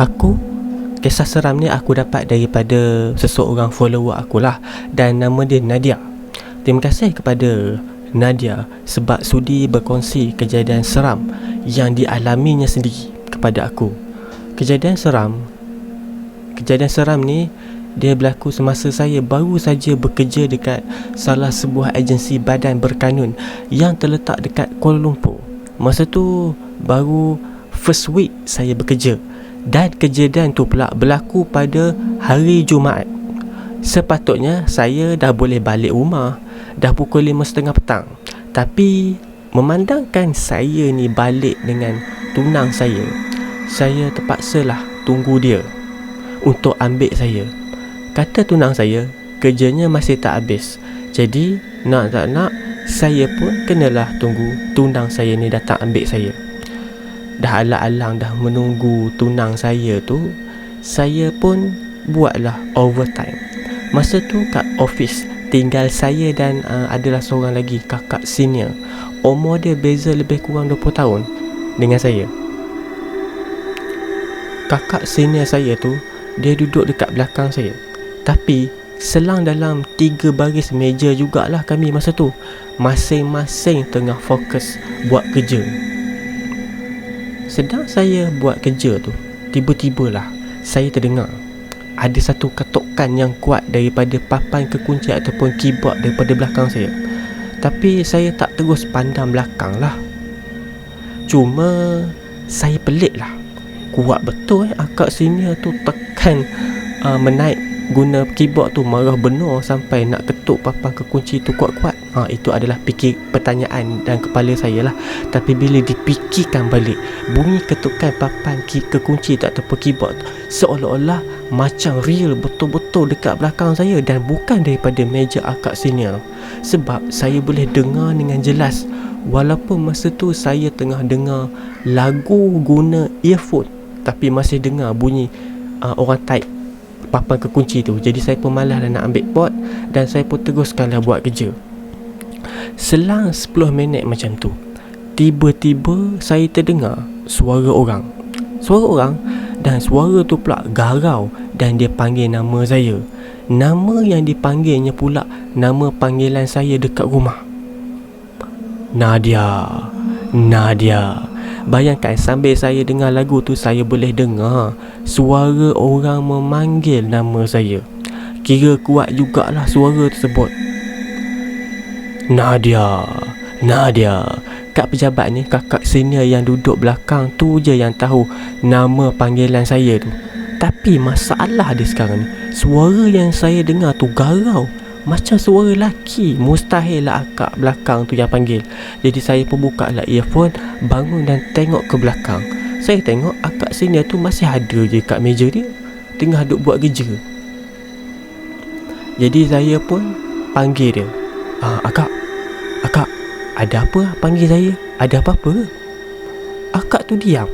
Aku Kisah seram ni aku dapat daripada seseorang follower aku lah, dan nama dia Nadia. Terima kasih kepada Nadia sebab sudi berkongsi kejadian seram yang dialaminya sendiri kepada aku. Kejadian seram ni dia berlaku semasa saya baru saja bekerja dekat salah sebuah agensi badan berkanun yang terletak dekat Kuala Lumpur. Masa tu baru first week saya bekerja, dan kejadian tu pula berlaku pada hari Jumaat. Sepatutnya saya dah boleh balik rumah, dah pukul 5.30 petang. Tapi memandangkan saya ni balik dengan tunang saya terpaksalah tunggu dia untuk ambil saya. Kata tunang saya, kerjanya masih tak habis. Jadi nak tak nak, saya pun kenalah tunggu tunang saya ni datang ambil saya. Dah alang-alang dah menunggu tunang saya tu, saya pun buatlah overtime. Masa tu kat office tinggal saya dan adalah seorang lagi kakak senior. Umur dia beza lebih kurang 20 tahun dengan saya. Kakak senior saya tu, dia duduk dekat belakang saya. Tapi selang dalam 3 baris meja jugalah kami masa tu. Masing-masing tengah fokus buat kerja. Sedang saya buat kerja tu, tiba-tibalah saya terdengar ada satu ketukan yang kuat daripada papan kekunci ataupun keyboard daripada belakang saya. Tapi saya tak terus pandang belakang lah. Cuma saya pelik lah, kuat betul akak senior tu tekan menaik guna keyboard tu, marah benar sampai nak ketuk papan kekunci tu kuat-kuat. Itu adalah pertanyaan dalam kepala saya lah. Tapi bila dipikirkan balik, bunyi ketukan papan kekunci tu ataupun keyboard tu seolah-olah macam real betul-betul dekat belakang saya, dan bukan daripada meja akak senior. Sebab saya boleh dengar dengan jelas, walaupun masa tu saya tengah dengar lagu guna earphone, tapi masih dengar bunyi orang type papan kekunci tu. Jadi saya pun malas nak ambil pot, dan saya pun teruskanlah buat kerja. Selang 10 minit macam tu, tiba-tiba saya terdengar suara orang, dan suara tu pula garau, dan dia panggil nama saya. Nama yang dipanggilnya pula nama panggilan saya dekat rumah. Nadia. Bayangkan sambil saya dengar lagu tu, saya boleh dengar suara orang memanggil nama saya. Kira kuat jugalah suara tersebut. Nadia. Kat pejabat ni, kakak senior yang duduk belakang tu je yang tahu nama panggilan saya tu. Tapi masalah dia sekarang ni, suara yang saya dengar tu garau macam suara lelaki. Mustahil lah akak belakang tu yang panggil. Jadi saya pun buka lah earphone, bangun dan tengok ke belakang. Saya tengok akak senior tu masih ada je kat meja dia, tengah duk buat kerja. Jadi saya pun panggil dia. Akak, ada apa panggil saya? Ada apa-apa ke? Akak tu diam,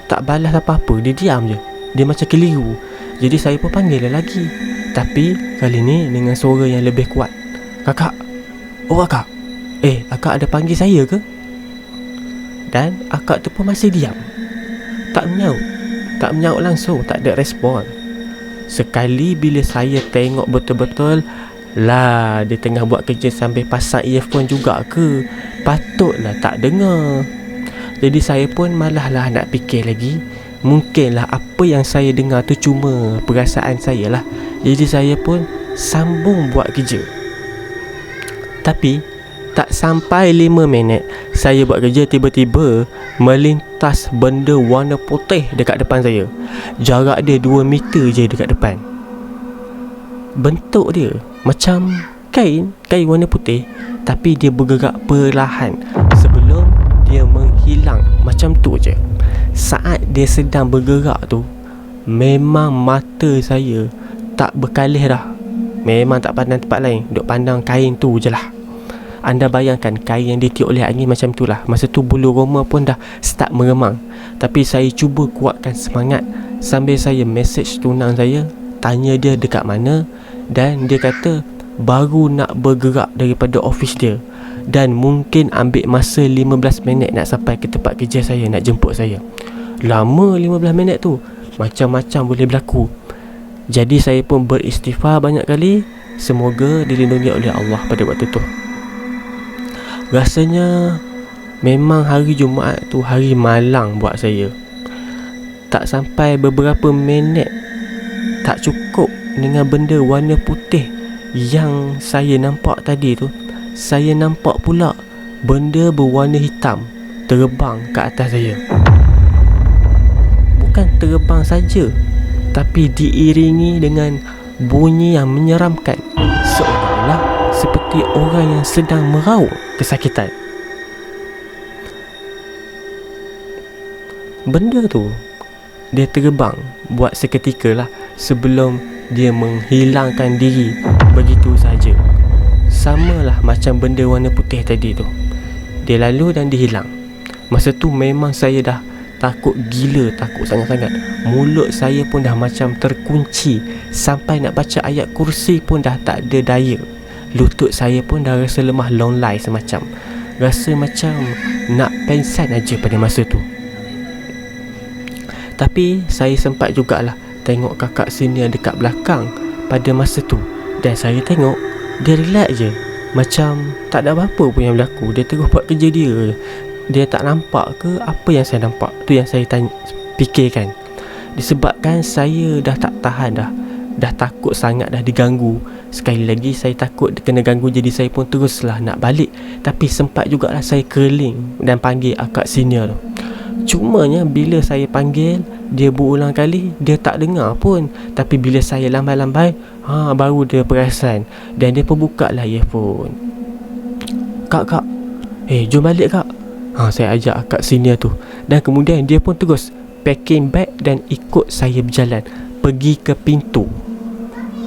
tak balas apa-apa. Dia diam je, dia macam keliru. Jadi saya pun panggil dia lagi, tapi kali ni dengan suara yang lebih kuat. Kakak, akak, akak ada panggil saya ke? Dan akak tu pun masih diam, tak menyaut langsung, tak ada respon. Sekali bila saya tengok betul-betul, lah dia tengah buat kerja sambil pasang earphone juga ke? Patutlah tak dengar. Jadi saya pun malah lah nak fikir lagi. Mungkinlah apa yang saya dengar tu cuma perasaan saya lah. Jadi saya pun sambung buat kerja. Tapi tak sampai 5 minit saya buat kerja, tiba-tiba melintas benda warna putih dekat depan saya. Jarak dia 2 meter je dekat depan. Bentuk dia macam kain warna putih, tapi dia bergerak perlahan sebelum dia menghilang. Macam tu je. Saat dia sedang bergerak tu, memang mata saya tak berkalih dah. Memang tak pandang tempat lain, duk pandang kain tu je lah. Anda bayangkan kain yang ditiup oleh angin macam tu lah. Masa tu bulu roma pun dah start meremang. Tapi saya cuba kuatkan semangat sambil saya message tunang saya, tanya dia dekat mana. Dan dia kata baru nak bergerak daripada office dia, dan mungkin ambil masa 15 minit nak sampai ke tempat kerja saya, nak jemput saya. Lama 15 minit tu, macam-macam boleh berlaku. Jadi saya pun beristighfar banyak kali, semoga dilindungi oleh Allah pada waktu tu. Rasanya memang hari Jumaat tu hari malang buat saya. Tak sampai beberapa minit, tak cukup dengan benda warna putih yang saya nampak tadi tu, saya nampak pula benda berwarna hitam terbang ke atas saya. Bukan terbang saja, tapi diiringi dengan bunyi yang menyeramkan, seolah-olah seperti orang yang sedang meraung kesakitan. Benda tu dia terbang buat seketika lah sebelum dia menghilangkan diri begitu saja. Samalah macam benda warna putih tadi tu, dia lalu dan dia hilang. Masa tu memang saya dah takut gila, takut sangat-sangat. Mulut saya pun dah macam terkunci, sampai nak baca ayat kursi pun dah tak ada daya. Lutut saya pun dah rasa lemah longlai semacam. Rasa macam nak pengsan aja pada masa tu. Tapi saya sempat jugalah tengok kakak senior dekat belakang pada masa tu. Dan saya tengok dia relax je, macam tak ada apa-apa pun yang berlaku. Dia terus buat kerja dia. Dia tak nampak ke apa yang saya nampak? Tu yang saya fikirkan. Disebabkan saya dah tak tahan dah takut sangat, dah diganggu. Sekali lagi saya takut kena ganggu, jadi saya pun teruslah nak balik. Tapi sempat jugalah saya kerling dan panggil akak senior tu. Cumanya bila saya panggil, dia berulang kali dia tak dengar pun. Tapi bila saya lambai-lambai, baru dia perasan. Dan dia pun buka lah earphone. Kak, jom balik kak. Saya ajak akak senior tu. Dan kemudian dia pun terus packing bag dan ikut saya berjalan pergi ke pintu.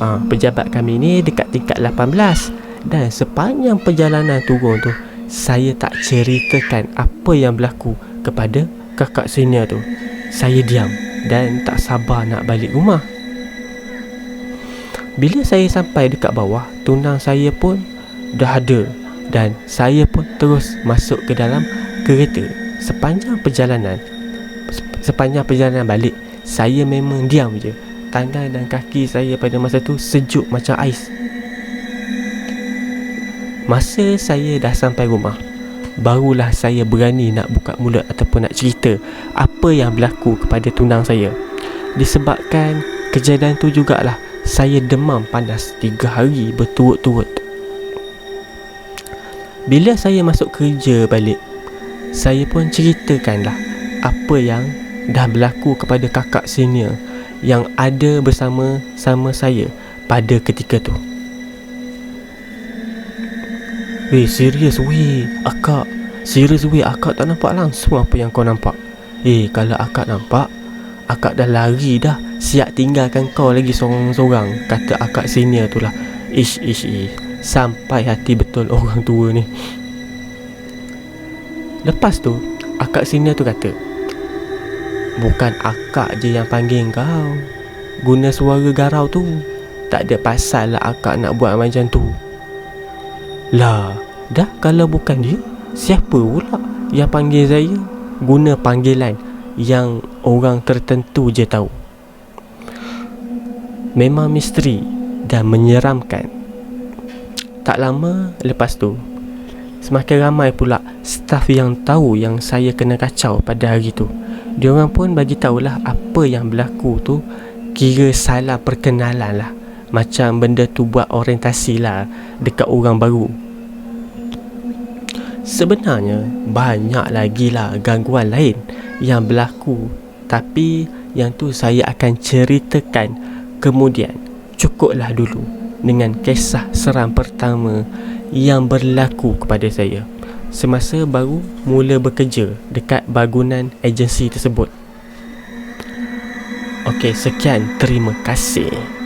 Pejabat kami ni dekat tingkat 18. Dan sepanjang perjalanan turun tu, saya tak ceritakan apa yang berlaku kepada kakak senior tu. Saya diam dan tak sabar nak balik rumah. Bila saya sampai dekat bawah, tunang saya pun dah ada. Dan saya pun terus masuk ke dalam kereta. Sepanjang perjalanan balik, saya memang diam je. Tangan dan kaki saya pada masa tu sejuk macam ais. Masa saya dah sampai rumah, barulah saya berani nak buka mulut ataupun nak cerita apa yang berlaku kepada tunang saya. Disebabkan kejadian tu jugalah saya demam panas 3 hari berturut-turut. Bila saya masuk kerja balik, saya pun ceritakanlah apa yang dah berlaku kepada kakak senior yang ada bersama-sama saya pada ketika tu. Serius weh akak, akak tak nampak langsung apa yang kau nampak. Kalau akak nampak, akak dah lari dah, siap tinggalkan kau lagi sorang-sorang, kata akak senior tu lah. Ish, sampai hati betul orang tua ni. Lepas tu akak senior tu kata, bukan akak je yang panggil kau guna suara garau tu. Tak ada pasal lah akak nak buat macam tu. Lah, dah kalau bukan dia, siapa pula yang panggil saya guna panggilan yang orang tertentu je tahu? Memang misteri dan menyeramkan. Tak lama lepas tu, semakin ramai pula staf yang tahu yang saya kena kacau pada hari tu. Diorang pun bagi tahulah apa yang berlaku tu kira salah perkenalan lah. Macam benda tu buat orientasi lah dekat orang baru. Sebenarnya banyak lagi lah gangguan lain yang berlaku, tapi yang tu saya akan ceritakan kemudian. Cukuplah dulu dengan kisah seram pertama yang berlaku kepada saya semasa baru mula bekerja dekat bangunan agensi tersebut. Okey, sekian, terima kasih.